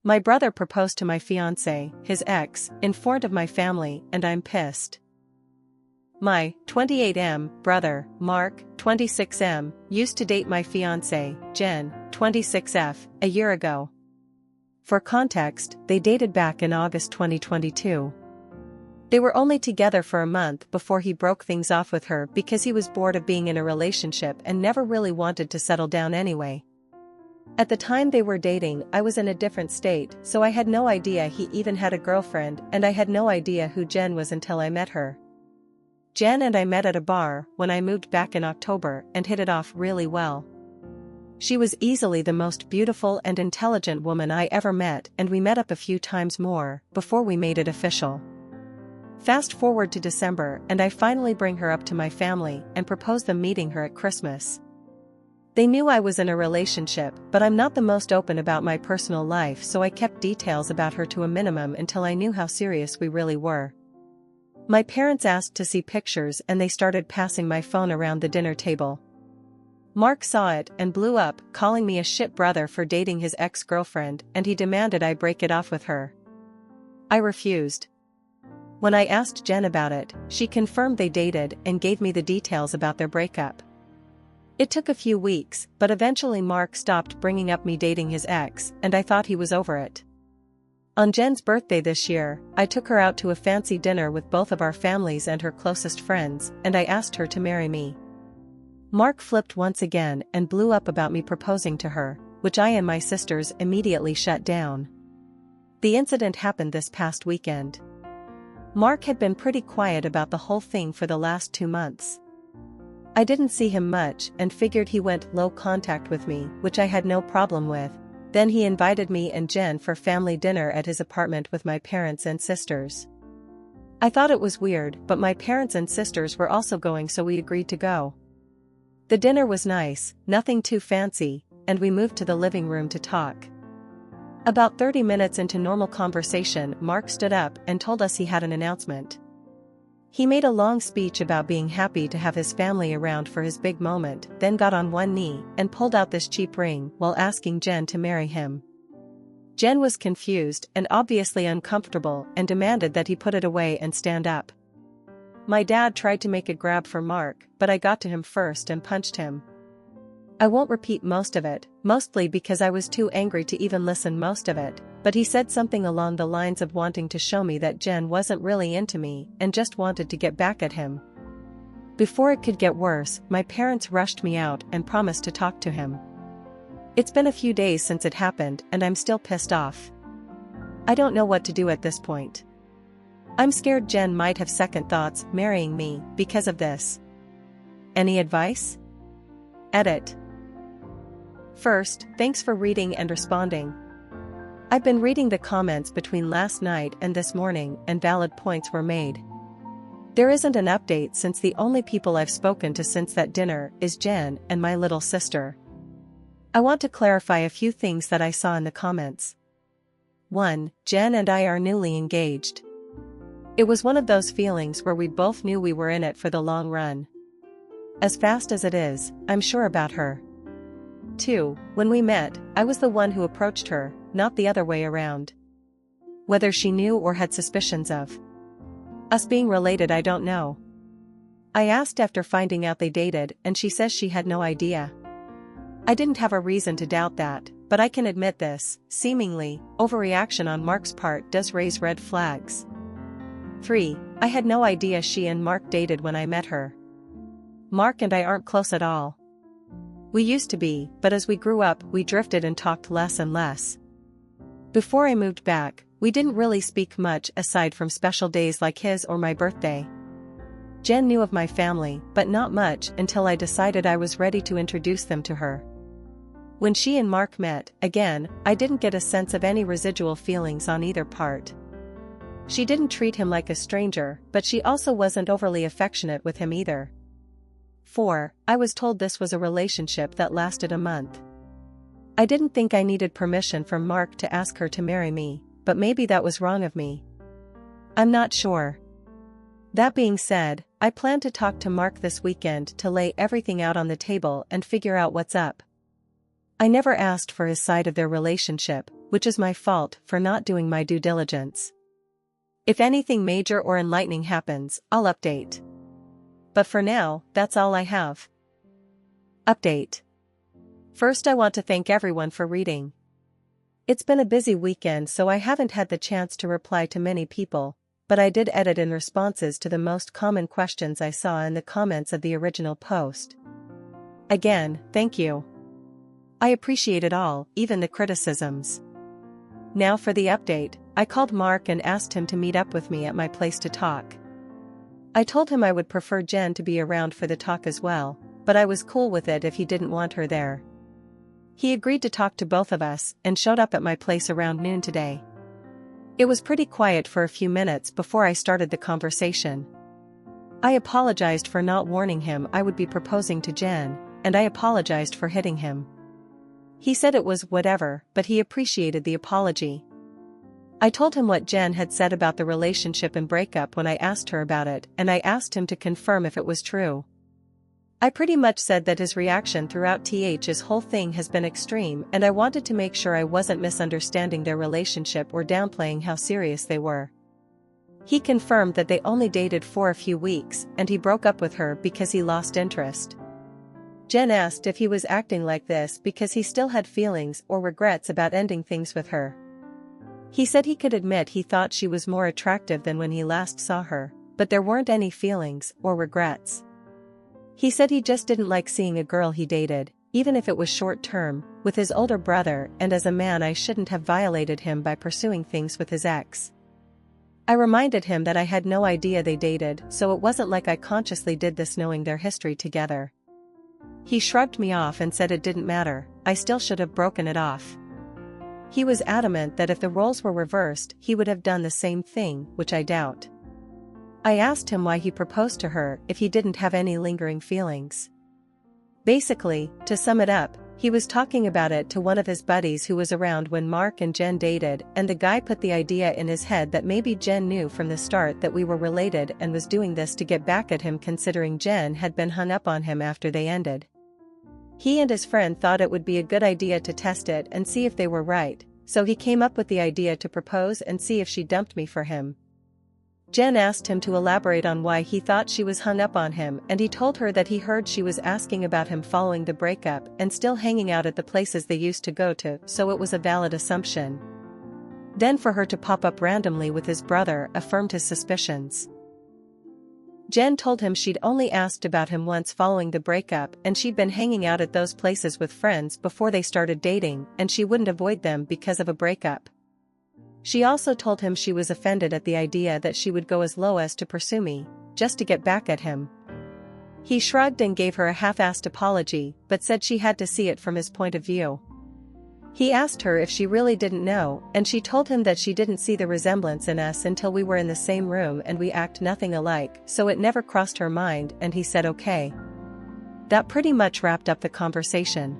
My brother proposed to my fiancé, his ex, in front of my family, and I'm pissed. My 28M brother, Mark, 26M, used to date my fiancée, Jen, 26F, a year ago. For context, they dated back in August 2022. They were only together for a month before he broke things off with her because he was bored of being in a relationship and never really wanted to settle down anyway. At the time they were dating, I was in a different state, so I had no idea he even had a girlfriend, and I had no idea who Jen was until I met her. Jen and I met at a bar when I moved back in October and hit it off really well. She was easily the most beautiful and intelligent woman I ever met, and we met up a few times more before we made it official. Fast forward to December and I finally bring her up to my family and propose them meeting her at Christmas. They knew I was in a relationship, but I'm not the most open about my personal life, so I kept details about her to a minimum until I knew how serious we really were. My parents asked to see pictures and they started passing my phone around the dinner table. Mark saw it and blew up, calling me a shit brother for dating his ex-girlfriend, and he demanded I break it off with her. I refused. When I asked Jen about it, she confirmed they dated and gave me the details about their breakup. It took a few weeks, but eventually Mark stopped bringing up me dating his ex, and I thought he was over it. On Jen's birthday this year, I took her out to a fancy dinner with both of our families and her closest friends, and I asked her to marry me. Mark flipped once again and blew up about me proposing to her, which I and my sisters immediately shut down. The incident happened this past weekend. Mark had been pretty quiet about the whole thing for the last 2 months. I didn't see him much and figured he went low contact with me, which I had no problem with. Then he invited me and Jen for family dinner at his apartment with my parents and sisters. I thought it was weird, but my parents and sisters were also going, so we agreed to go. The dinner was nice, nothing too fancy, and we moved to the living room to talk. About 30 minutes into normal conversation, Mark stood up and told us he had an announcement. He made a long speech about being happy to have his family around for his big moment, then got on one knee and pulled out this cheap ring while asking Jen to marry him. Jen was confused and obviously uncomfortable and demanded that he put it away and stand up. My dad tried to make a grab for Mark, but I got to him first and punched him. I won't repeat most of it, mostly because I was too angry to even listen most of it, but he said something along the lines of wanting to show me that Jen wasn't really into me and just wanted to get back at him. Before it could get worse, my parents rushed me out and promised to talk to him. It's been a few days since it happened and I'm still pissed off. I don't know what to do at this point. I'm scared Jen might have second thoughts marrying me because of this. Any advice? Edit. First, thanks for reading and responding. I've been reading the comments between last night and this morning, and valid points were made. There isn't an update since the only people I've spoken to since that dinner is Jen and my little sister. I want to clarify a few things that I saw in the comments. 1. Jen and I are newly engaged. It was one of those feelings where we both knew we were in it for the long run. As fast as it is, I'm sure about her. 2. When we met, I was the one who approached her, not the other way around. Whether she knew or had suspicions of us being related, I don't know. I asked after finding out they dated, and she says she had no idea. I didn't have a reason to doubt that, but I can admit this, seemingly, overreaction on Mark's part does raise red flags. 3. I had no idea she and Mark dated when I met her. Mark and I aren't close at all. We used to be, but as we grew up, we drifted and talked less and less. Before I moved back, we didn't really speak much aside from special days like his or my birthday. Jen knew of my family, but not much until I decided I was ready to introduce them to her. When she and Mark met, again, I didn't get a sense of any residual feelings on either part. She didn't treat him like a stranger, but she also wasn't overly affectionate with him either. 4. I was told this was a relationship that lasted a month. I didn't think I needed permission from Mark to ask her to marry me, but maybe that was wrong of me. I'm not sure. That being said, I plan to talk to Mark this weekend to lay everything out on the table and figure out what's up. I never asked for his side of their relationship, which is my fault for not doing my due diligence. If anything major or enlightening happens, I'll update. But for now, that's all I have. Update. First, I want to thank everyone for reading. It's been a busy weekend, so I haven't had the chance to reply to many people, but I did edit in responses to the most common questions I saw in the comments of the original post. Again, thank you. I appreciate it all, even the criticisms. Now for the update. I called Mark and asked him to meet up with me at my place to talk. I told him I would prefer Jen to be around for the talk as well, but I was cool with it if he didn't want her there. He agreed to talk to both of us and showed up at my place around noon today. It was pretty quiet for a few minutes before I started the conversation. I apologized for not warning him I would be proposing to Jen, and I apologized for hitting him. He said it was whatever, but he appreciated the apology. I told him what Jen had said about the relationship and breakup when I asked her about it, and I asked him to confirm if it was true. I pretty much said that his reaction throughout his whole thing has been extreme, and I wanted to make sure I wasn't misunderstanding their relationship or downplaying how serious they were. He confirmed that they only dated for a few weeks, and he broke up with her because he lost interest. Jen asked if he was acting like this because he still had feelings or regrets about ending things with her. He said he could admit he thought she was more attractive than when he last saw her, but there weren't any feelings or regrets. He said he just didn't like seeing a girl he dated, even if it was short-term, with his older brother, and as a man I shouldn't have violated him by pursuing things with his ex. I reminded him that I had no idea they dated, so it wasn't like I consciously did this knowing their history together. He shrugged me off and said it didn't matter, I still should have broken it off. He was adamant that if the roles were reversed, he would have done the same thing, which I doubt. I asked him why he proposed to her if he didn't have any lingering feelings. Basically, to sum it up, he was talking about it to one of his buddies who was around when Mark and Jen dated, and the guy put the idea in his head that maybe Jen knew from the start that we were related and was doing this to get back at him, considering Jen had been hung up on him after they ended. He and his friend thought it would be a good idea to test it and see if they were right, so he came up with the idea to propose and see if she dumped me for him. Jen asked him to elaborate on why he thought she was hung up on him, and he told her that he heard she was asking about him following the breakup and still hanging out at the places they used to go to, so it was a valid assumption. Then for her to pop up randomly with his brother affirmed his suspicions. Jen told him she'd only asked about him once following the breakup, and she'd been hanging out at those places with friends before they started dating, and she wouldn't avoid them because of a breakup. She also told him she was offended at the idea that she would go as low as to pursue me, just to get back at him. He shrugged and gave her a half-assed apology, but said she had to see it from his point of view. He asked her if she really didn't know, and she told him that she didn't see the resemblance in us until we were in the same room and we act nothing alike, so it never crossed her mind, and he said okay. That pretty much wrapped up the conversation.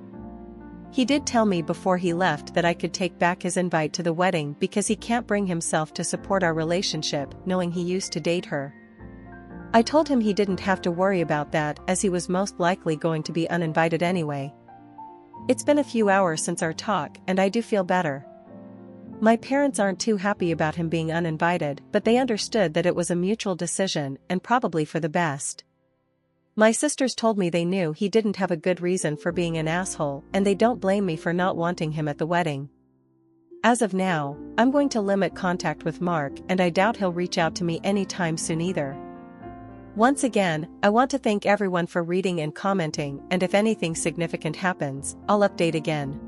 He did tell me before he left that I could take back his invite to the wedding because he can't bring himself to support our relationship, knowing he used to date her. I told him he didn't have to worry about that as he was most likely going to be uninvited anyway. It's been a few hours since our talk and I do feel better. My parents aren't too happy about him being uninvited, but they understood that it was a mutual decision and probably for the best. My sisters told me they knew he didn't have a good reason for being an asshole, and they don't blame me for not wanting him at the wedding. As of now, I'm going to limit contact with Mark, and I doubt he'll reach out to me anytime soon either. Once again, I want to thank everyone for reading and commenting, and if anything significant happens, I'll update again.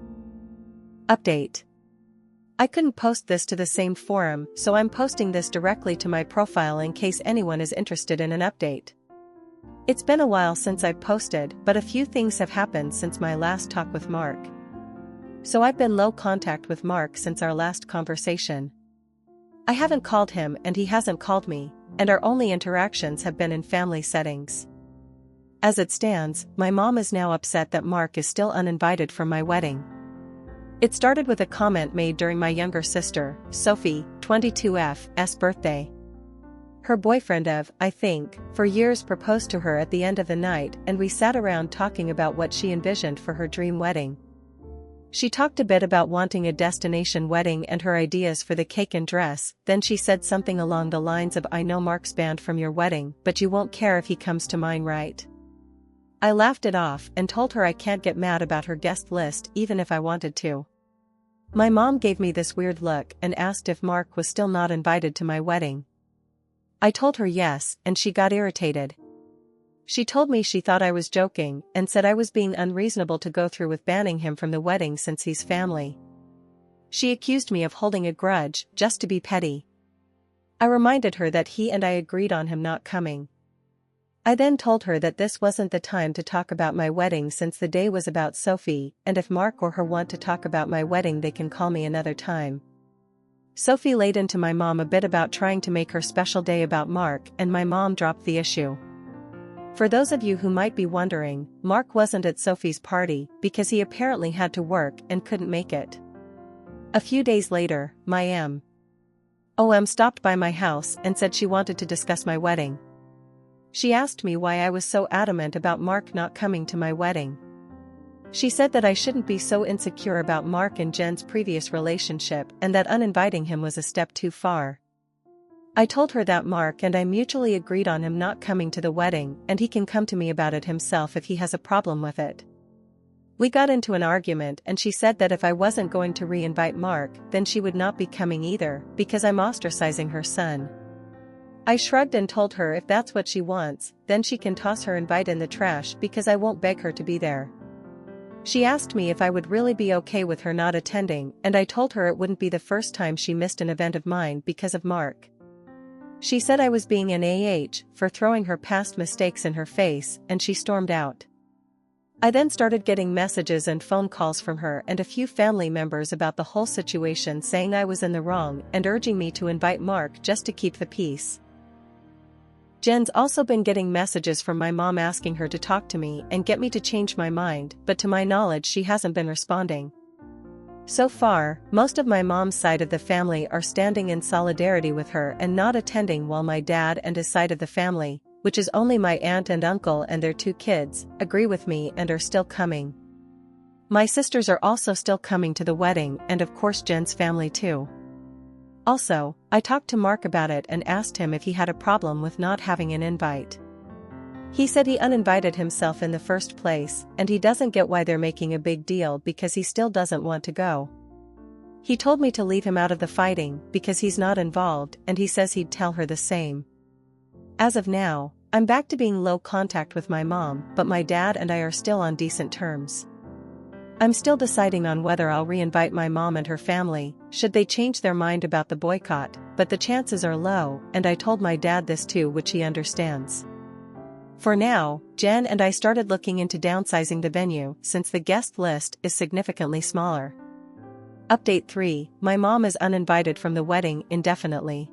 Update. I couldn't post this to the same forum, so I'm posting this directly to my profile in case anyone is interested in an update. It's been a while since I've posted, but a few things have happened since my last talk with Mark. So I've been low contact with Mark since our last conversation. I haven't called him and he hasn't called me, and our only interactions have been in family settings. As it stands, my mom is now upset that Mark is still uninvited from my wedding. It started with a comment made during my younger sister, Sophie, 22F's birthday. Her boyfriend of, I think, for years proposed to her at the end of the night, and we sat around talking about what she envisioned for her dream wedding. She talked a bit about wanting a destination wedding and her ideas for the cake and dress, then she said something along the lines of, "I know Mark's banned from your wedding, but you won't care if he comes to mine, right?" I laughed it off and told her I can't get mad about her guest list even if I wanted to. My mom gave me this weird look and asked if Mark was still not invited to my wedding. I told her yes, and she got irritated. She told me she thought I was joking and said I was being unreasonable to go through with banning him from the wedding since he's family. She accused me of holding a grudge just to be petty. I reminded her that he and I agreed on him not coming. I then told her that this wasn't the time to talk about my wedding since the day was about Sophie, and if Mark or her want to talk about my wedding they can call me another time. Sophie laid into my mom a bit about trying to make her special day about Mark, and my mom dropped the issue. For those of you who might be wondering, Mark wasn't at Sophie's party because he apparently had to work and couldn't make it. A few days later, my OM stopped by my house and said she wanted to discuss my wedding. She asked me why I was so adamant about Mark not coming to my wedding. She said that I shouldn't be so insecure about Mark and Jen's previous relationship and that uninviting him was a step too far. I told her that Mark and I mutually agreed on him not coming to the wedding and he can come to me about it himself if he has a problem with it. We got into an argument and she said that if I wasn't going to re-invite Mark then she would not be coming either because I'm ostracizing her son. I shrugged and told her if that's what she wants, then she can toss her invite in the trash because I won't beg her to be there. She asked me if I would really be okay with her not attending and I told her it wouldn't be the first time she missed an event of mine because of Mark. She said I was being an for throwing her past mistakes in her face, and she stormed out. I then started getting messages and phone calls from her and a few family members about the whole situation saying I was in the wrong and urging me to invite Mark just to keep the peace. Jen's also been getting messages from my mom asking her to talk to me and get me to change my mind, but to my knowledge she hasn't been responding. So far, most of my mom's side of the family are standing in solidarity with her and not attending, while my dad and his side of the family, which is only my aunt and uncle and their 2 kids, agree with me and are still coming. My sisters are also still coming to the wedding and of course Jen's family too. Also, I talked to Mark about it and asked him if he had a problem with not having an invite. He said he uninvited himself in the first place, and he doesn't get why they're making a big deal because he still doesn't want to go. He told me to leave him out of the fighting because he's not involved, and he says he'd tell her the same. As of now, I'm back to being low contact with my mom, but my dad and I are still on decent terms. I'm still deciding on whether I'll re-invite my mom and her family, should they change their mind about the boycott, but the chances are low, and I told my dad this too, which he understands. For now, Jen and I started looking into downsizing the venue since the guest list is significantly smaller. Update 3: My mom is uninvited from the wedding indefinitely.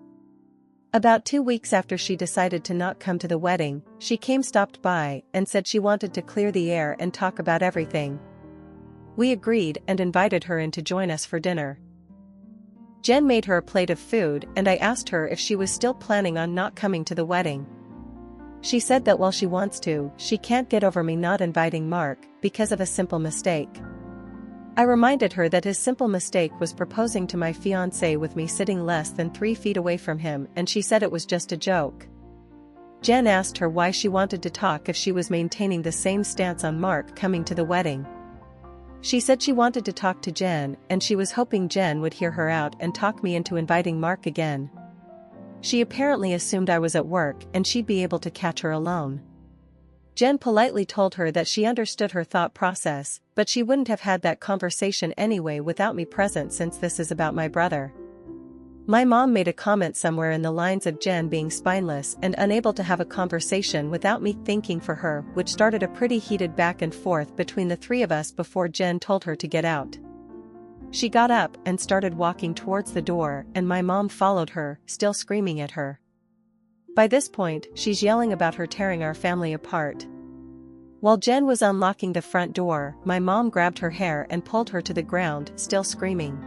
About 2 weeks after she decided to not come to the wedding, she stopped by and said she wanted to clear the air and talk about everything. We agreed and invited her in to join us for dinner. Jen made her a plate of food and I asked her if she was still planning on not coming to the wedding. She said that while she wants to, she can't get over me not inviting Mark because of a simple mistake. I reminded her that his simple mistake was proposing to my fiancé with me sitting less than 3 feet away from him, and she said it was just a joke. Jen asked her why she wanted to talk if she was maintaining the same stance on Mark coming to the wedding. She said she wanted to talk to Jen and she was hoping Jen would hear her out and talk me into inviting Mark again. She apparently assumed I was at work and she'd be able to catch her alone. Jen politely told her that she understood her thought process, but she wouldn't have had that conversation anyway without me present since this is about my brother. My mom made a comment somewhere in the lines of Jen being spineless and unable to have a conversation without me thinking for her, which started a pretty heated back and forth between the 3 of us before Jen told her to get out. She got up and started walking towards the door, and my mom followed her, still screaming at her. By this point, she's yelling about her tearing our family apart. While Jen was unlocking the front door, my mom grabbed her hair and pulled her to the ground, still screaming.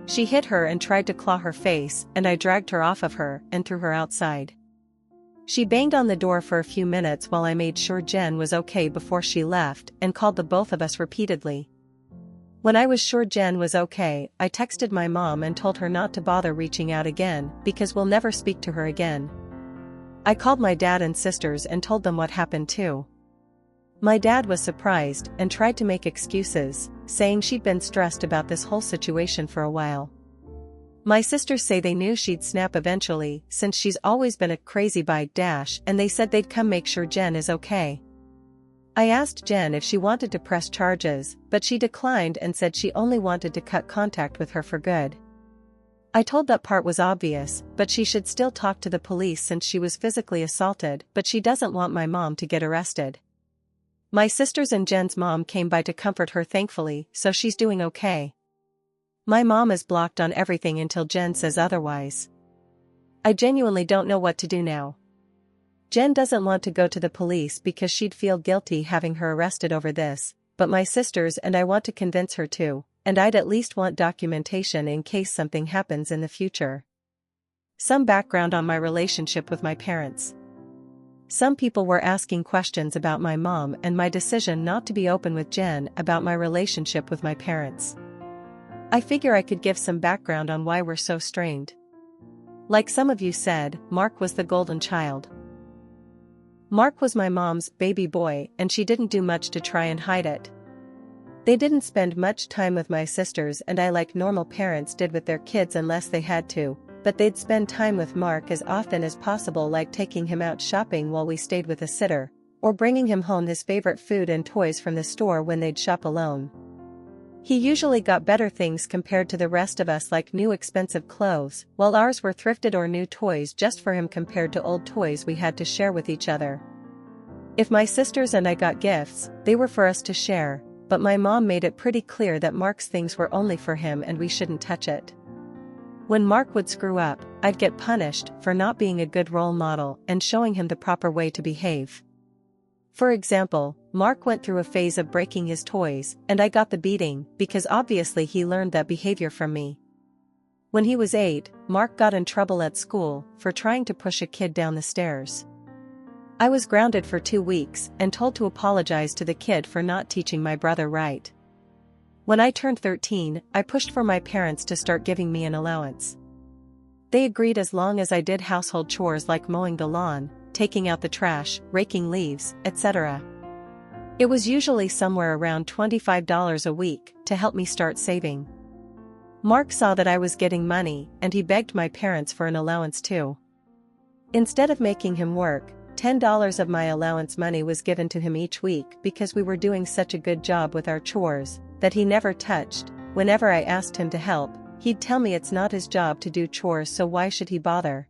She hit her and tried to claw her face, and I dragged her off of her and threw her outside. She banged on the door for a few minutes while I made sure Jen was okay before she left and called the both of us repeatedly. When I was sure Jen was okay, I texted my mom and told her not to bother reaching out again because we'll never speak to her again. I called my dad and sisters and told them what happened too. My dad was surprised and tried to make excuses, saying she'd been stressed about this whole situation for a while. My sisters say they knew she'd snap eventually since she's always been a crazy and they said they'd come make sure Jen is okay. I asked Jen if she wanted to press charges, but she declined and said she only wanted to cut contact with her for good. I told that part was obvious, but she should still talk to the police since she was physically assaulted, but she doesn't want my mom to get arrested. My sisters and Jen's mom came by to comfort her thankfully, so she's doing okay. My mom is blocked on everything until Jen says otherwise. I genuinely don't know what to do now. Jen doesn't want to go to the police because she'd feel guilty having her arrested over this, but my sisters and I want to convince her to, and I'd at least want documentation in case something happens in the future. Some background on my relationship with my parents. Some people were asking questions about my mom and my decision not to be open with Jen about my relationship with my parents. I figure I could give some background on why we're so strained. Like some of you said, Mark was the golden child. Mark was my mom's baby boy and she didn't do much to try and hide it. They didn't spend much time with my sisters and I like normal parents did with their kids unless they had to, but they'd spend time with Mark as often as possible, like taking him out shopping while we stayed with a sitter, or bringing him home his favorite food and toys from the store when they'd shop alone. He usually got better things compared to the rest of us, like new expensive clothes, while ours were thrifted or new toys just for him compared to old toys we had to share with each other. If my sisters and I got gifts, they were for us to share, but my mom made it pretty clear that Mark's things were only for him and we shouldn't touch it. When Mark would screw up, I'd get punished for not being a good role model and showing him the proper way to behave. For example, Mark went through a phase of breaking his toys, and I got the beating because obviously he learned that behavior from me. When he was 8, Mark got in trouble at school for trying to push a kid down the stairs. I was grounded for 2 weeks and told to apologize to the kid for not teaching my brother right. When I turned 13, I pushed for my parents to start giving me an allowance. They agreed as long as I did household chores like mowing the lawn, taking out the trash, raking leaves, etc. It was usually somewhere around $25 a week to help me start saving. Mark saw that I was getting money and he begged my parents for an allowance too. Instead of making him work, $10 of my allowance money was given to him each week because we were doing such a good job with our chores that he never touched. Whenever I asked him to help, he'd tell me it's not his job to do chores, so why should he bother?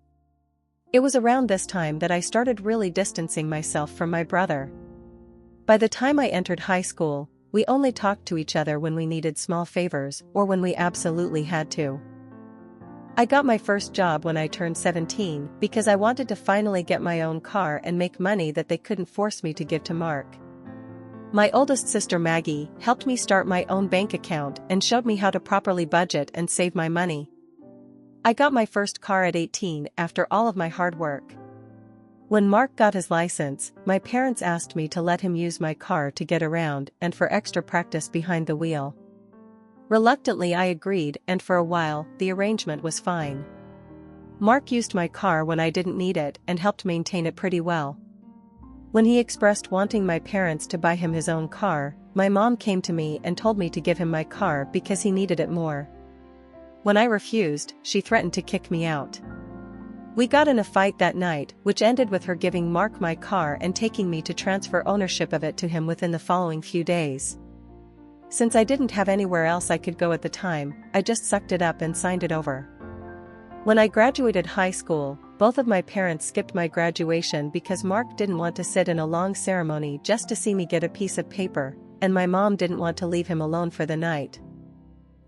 It was around this time that I started really distancing myself from my brother. By the time I entered high school, we only talked to each other when we needed small favors or when we absolutely had to. I got my first job when I turned 17 because I wanted to finally get my own car and make money that they couldn't force me to give to Mark. My oldest sister Maggie helped me start my own bank account and showed me how to properly budget and save my money. I got my first car at 18 after all of my hard work. When Mark got his license, my parents asked me to let him use my car to get around and for extra practice behind the wheel. Reluctantly I agreed, and for a while, the arrangement was fine. Mark used my car when I didn't need it and helped maintain it pretty well. When he expressed wanting my parents to buy him his own car, my mom came to me and told me to give him my car because he needed it more. When I refused, she threatened to kick me out. We got in a fight that night, which ended with her giving Mark my car and taking me to transfer ownership of it to him within the following few days. Since I didn't have anywhere else I could go at the time, I just sucked it up and signed it over. When I graduated high school, both of my parents skipped my graduation because Mark didn't want to sit in a long ceremony just to see me get a piece of paper, and my mom didn't want to leave him alone for the night.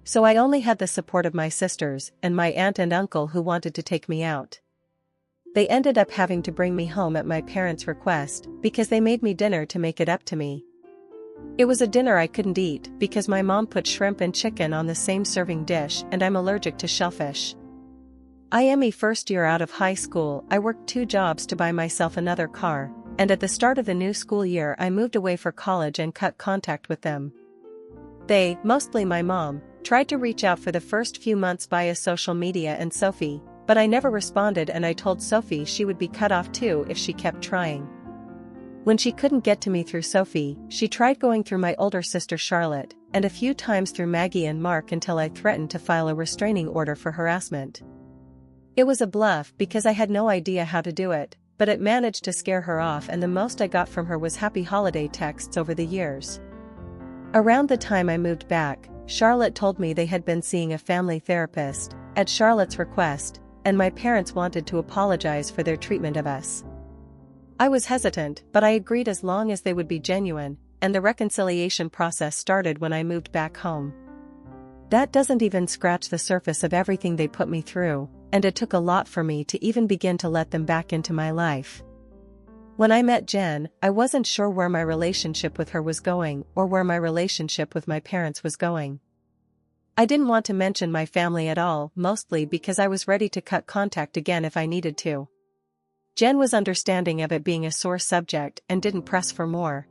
So I only had the support of my sisters and my aunt and uncle who wanted to take me out. They ended up having to bring me home at my parents' request because they made me dinner to make it up to me. It was a dinner I couldn't eat because my mom put shrimp and chicken on the same serving dish and I'm allergic to shellfish. IME first year out of high school, I worked 2 jobs to buy myself another car, and at the start of the new school year I moved away for college and cut contact with them. They, mostly my mom, tried to reach out for the first few months via social media and Sophie, but I never responded, and I told Sophie she would be cut off too if she kept trying. When she couldn't get to me through Sophie, she tried going through my older sister Charlotte, and a few times through Maggie and Mark, until I threatened to file a restraining order for harassment. It was a bluff because I had no idea how to do it, but it managed to scare her off, and the most I got from her was happy holiday texts over the years. Around the time I moved back, Charlotte told me they had been seeing a family therapist, at Charlotte's request, and my parents wanted to apologize for their treatment of us. I was hesitant, but I agreed as long as they would be genuine, and the reconciliation process started when I moved back home. That doesn't even scratch the surface of everything they put me through, and it took a lot for me to even begin to let them back into my life. When I met Jen, I wasn't sure where my relationship with her was going, or where my relationship with my parents was going. I didn't want to mention my family at all, mostly because I was ready to cut contact again if I needed to. Jen was understanding of it being a sore subject and didn't press for more.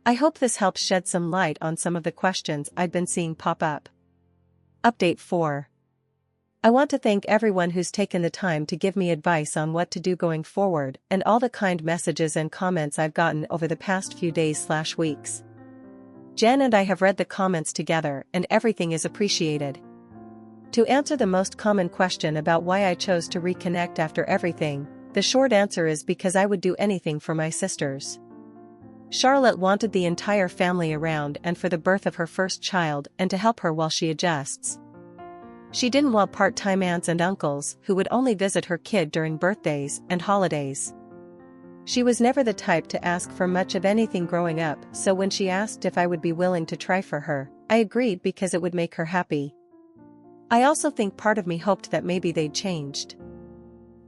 I hope this helps shed some light on some of the questions I'd been seeing pop up. Update 4. I want to thank everyone who's taken the time to give me advice on what to do going forward, and all the kind messages and comments I've gotten over the past few days/weeks. Jen and I have read the comments together, and everything is appreciated. To answer the most common question about why I chose to reconnect after everything, the short answer is because I would do anything for my sisters. Charlotte wanted the entire family around and for the birth of her first child and to help her while she adjusts. She didn't want part-time aunts and uncles who would only visit her kid during birthdays and holidays. She was never the type to ask for much of anything growing up, so when she asked if I would be willing to try for her, I agreed because it would make her happy. I also think part of me hoped that maybe they'd changed.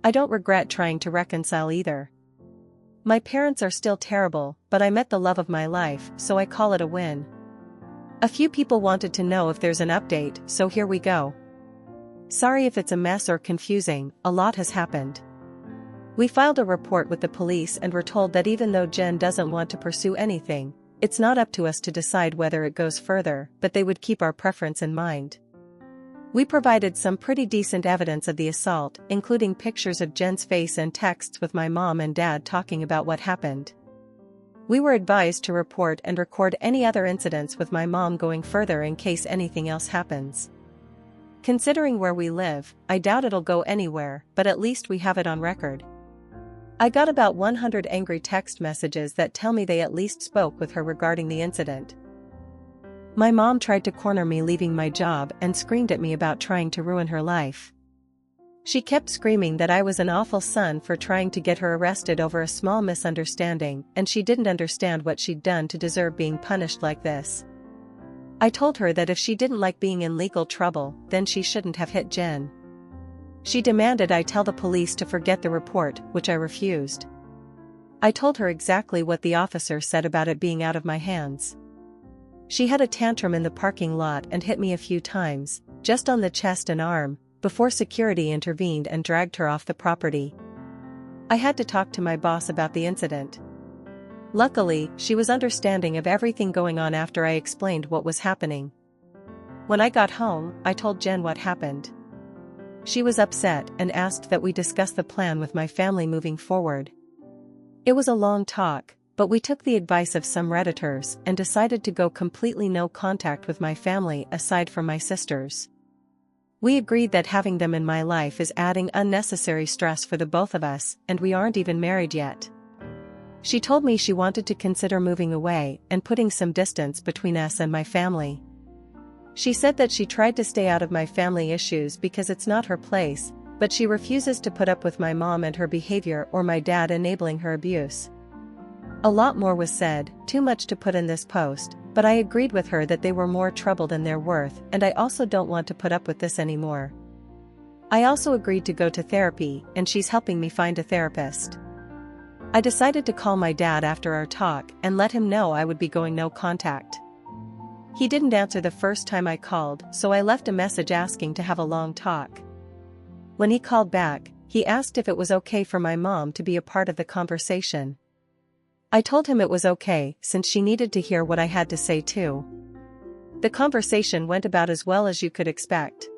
I don't regret trying to reconcile either. My parents are still terrible, but I met the love of my life, so I call it a win. A few people wanted to know if there's an update, so here we go. Sorry if it's a mess or confusing, a lot has happened. We filed a report with the police and were told that even though Jen doesn't want to pursue anything, it's not up to us to decide whether it goes further, but they would keep our preference in mind. We provided some pretty decent evidence of the assault, including pictures of Jen's face and texts with my mom and dad talking about what happened. We were advised to report and record any other incidents with my mom going further in case anything else happens. Considering where we live, I doubt it'll go anywhere, but at least we have it on record. I got about 100 angry text messages that tell me they at least spoke with her regarding the incident. My mom tried to corner me leaving my job and screamed at me about trying to ruin her life. She kept screaming that I was an awful son for trying to get her arrested over a small misunderstanding, and she didn't understand what she'd done to deserve being punished like this. I told her that if she didn't like being in legal trouble, then she shouldn't have hit Jen. She demanded I tell the police to forget the report, which I refused. I told her exactly what the officer said about it being out of my hands. She had a tantrum in the parking lot and hit me a few times, just on the chest and arm, before security intervened and dragged her off the property. I had to talk to my boss about the incident. Luckily, she was understanding of everything going on after I explained what was happening. When I got home, I told Jen what happened. She was upset and asked that we discuss the plan with my family moving forward. It was a long talk, but we took the advice of some Redditors and decided to go completely no contact with my family aside from my sisters. We agreed that having them in my life is adding unnecessary stress for the both of us, and we aren't even married yet. She told me she wanted to consider moving away and putting some distance between us and my family. She said that she tried to stay out of my family issues because it's not her place, but she refuses to put up with my mom and her behavior or my dad enabling her abuse. A lot more was said, too much to put in this post, but I agreed with her that they were more trouble than they're worth, and I also don't want to put up with this anymore. I also agreed to go to therapy, and she's helping me find a therapist. I decided to call my dad after our talk and let him know I would be going no contact. He didn't answer the first time I called, so I left a message asking to have a long talk. When he called back, he asked if it was okay for my mom to be a part of the conversation. I told him it was okay since she needed to hear what I had to say too. The conversation went about as well as you could expect.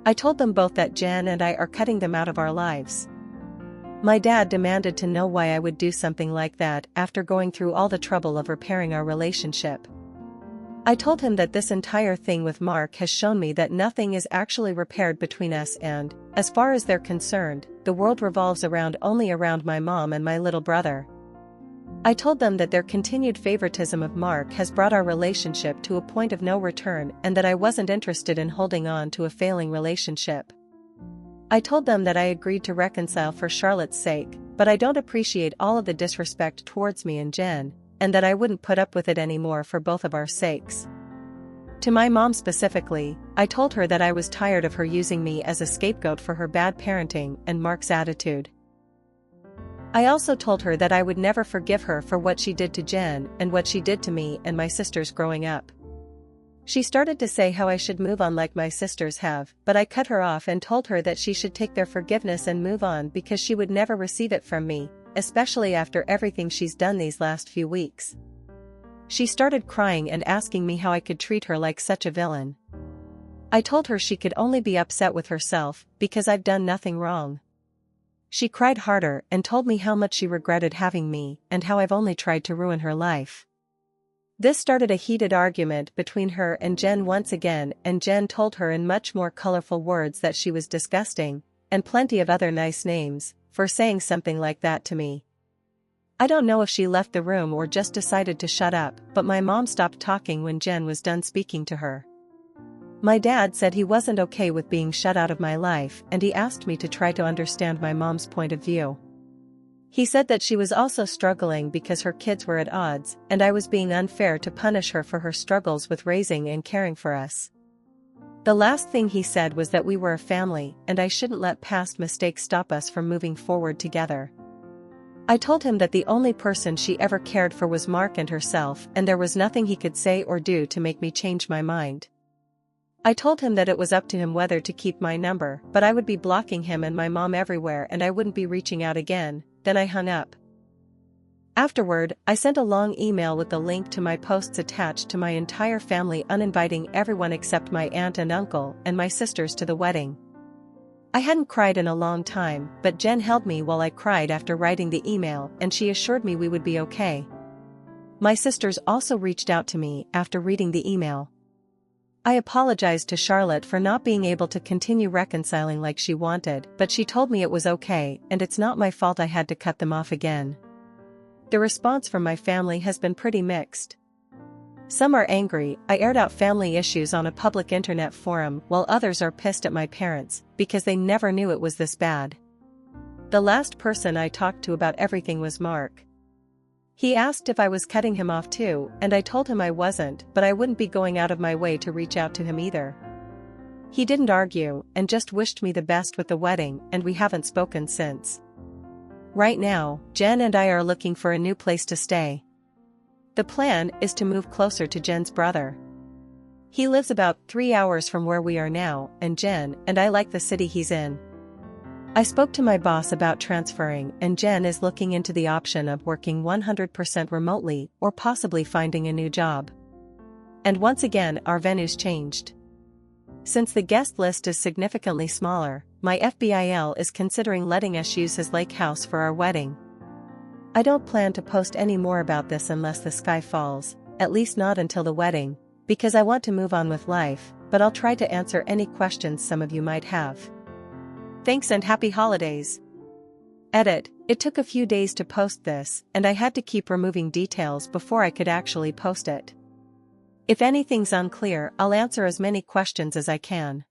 I told them both that Jen and I are cutting them out of our lives. My dad demanded to know why I would do something like that after going through all the trouble of repairing our relationship. I told him that this entire thing with Mark has shown me that nothing is actually repaired between us and, as far as they're concerned, the world revolves only around my mom and my little brother. I told them that their continued favoritism of Mark has brought our relationship to a point of no return and that I wasn't interested in holding on to a failing relationship. I told them that I agreed to reconcile for Charlotte's sake, but I don't appreciate all of the disrespect towards me and Jen, and that I wouldn't put up with it anymore for both of our sakes. To my mom specifically, I told her that I was tired of her using me as a scapegoat for her bad parenting and Mark's attitude. I also told her that I would never forgive her for what she did to Jen and what she did to me and my sisters growing up. She started to say how I should move on like my sisters have, but I cut her off and told her that she should take their forgiveness and move on because she would never receive it from me, especially after everything she's done these last few weeks. She started crying and asking me how I could treat her like such a villain. I told her she could only be upset with herself because I've done nothing wrong. She cried harder and told me how much she regretted having me and how I've only tried to ruin her life. This started a heated argument between her and Jen once again, and Jen told her in much more colorful words that she was disgusting, and plenty of other nice names, for saying something like that to me. I don't know if she left the room or just decided to shut up, but my mom stopped talking when Jen was done speaking to her. My dad said he wasn't okay with being shut out of my life, and he asked me to try to understand my mom's point of view. He said that she was also struggling because her kids were at odds, and I was being unfair to punish her for her struggles with raising and caring for us. The last thing he said was that we were a family, and I shouldn't let past mistakes stop us from moving forward together. I told him that the only person she ever cared for was Mark and herself, and there was nothing he could say or do to make me change my mind. I told him that it was up to him whether to keep my number, but I would be blocking him and my mom everywhere and I wouldn't be reaching out again. Then I hung up. Afterward, I sent a long email with the link to my posts attached to my entire family, uninviting everyone except my aunt and uncle and my sisters to the wedding. I hadn't cried in a long time, but Jen held me while I cried after writing the email, and she assured me we would be okay. My sisters also reached out to me after reading the email. I apologized to Charlotte for not being able to continue reconciling like she wanted, but she told me it was okay and it's not my fault I had to cut them off again. The response from my family has been pretty mixed. Some are angry I aired out family issues on a public internet forum, while others are pissed at my parents because they never knew it was this bad. The last person I talked to about everything was Mark. He asked if I was cutting him off too, and I told him I wasn't, but I wouldn't be going out of my way to reach out to him either. He didn't argue, and just wished me the best with the wedding, and we haven't spoken since. Right now, Jen and I are looking for a new place to stay. The plan is to move closer to Jen's brother. He lives about 3 hours from where we are now, and Jen and I like the city he's in. I spoke to my boss about transferring, and Jen is looking into the option of working 100% remotely or possibly finding a new job. And once again, our venue's changed. Since the guest list is significantly smaller, my FBIL is considering letting us use his lake house for our wedding. I don't plan to post any more about this unless the sky falls, at least not until the wedding, because I want to move on with life, but I'll try to answer any questions some of you might have. Thanks and happy holidays. Edit: it took a few days to post this, and I had to keep removing details before I could actually post it. If anything's unclear, I'll answer as many questions as I can.